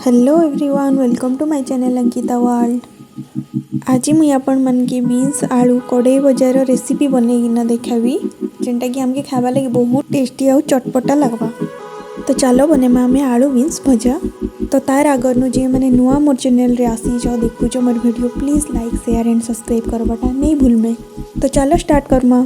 Hello everyone, welcome to my channel Ankita world. आज मुझे आपण मन के बीन्स आलू कड़ई भजार रेसिपी बनईकिना देखाबी, जेनटा कि हमके खावा लगे बहुत टेस्टी और चटपटा लगवा। तो चलो बनेमा आम आलू बीन्स भजा। तो तार आगर जे मैंने नुआ मोर चैनल रे आसीच देखुच मोर video, please like share and subscribe करवाटा नहीं भूलमे। तो चलो स्टार्ट करमा।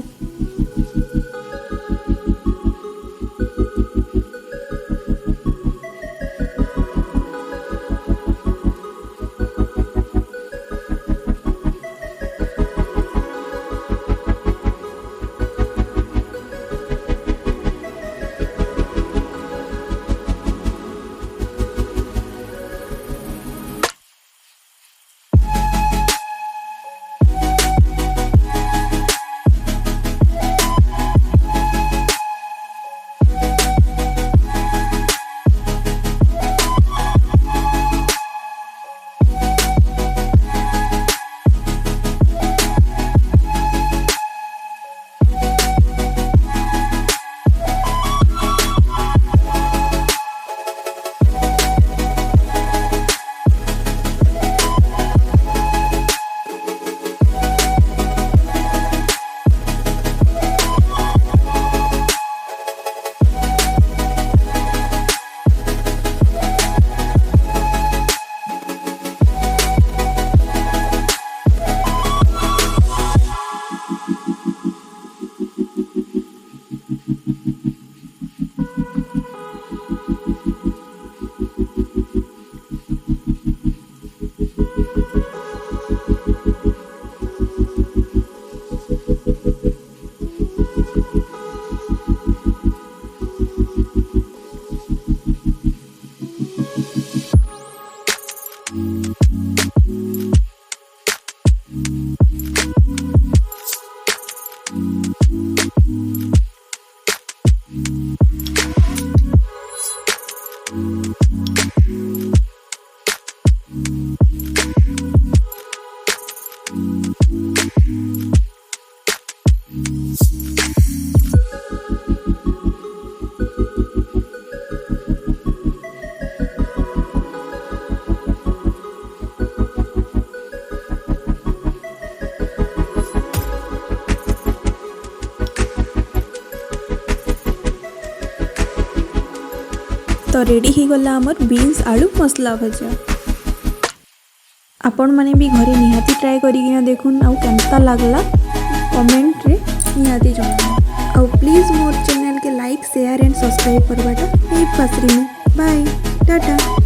तो रेडी ही गला आमर बीन्स आलू मसला भजा। आपण माने भी घरे निहाती ट्राए करिकिना देखुन आउ केमता लागला कमेंट रे निहाती जणाव। आउ प्लीज मोर चैनल के लाइक शेयर एंड सब्सक्राइब करबाटा नहीं पासरी में। बाय टाटा।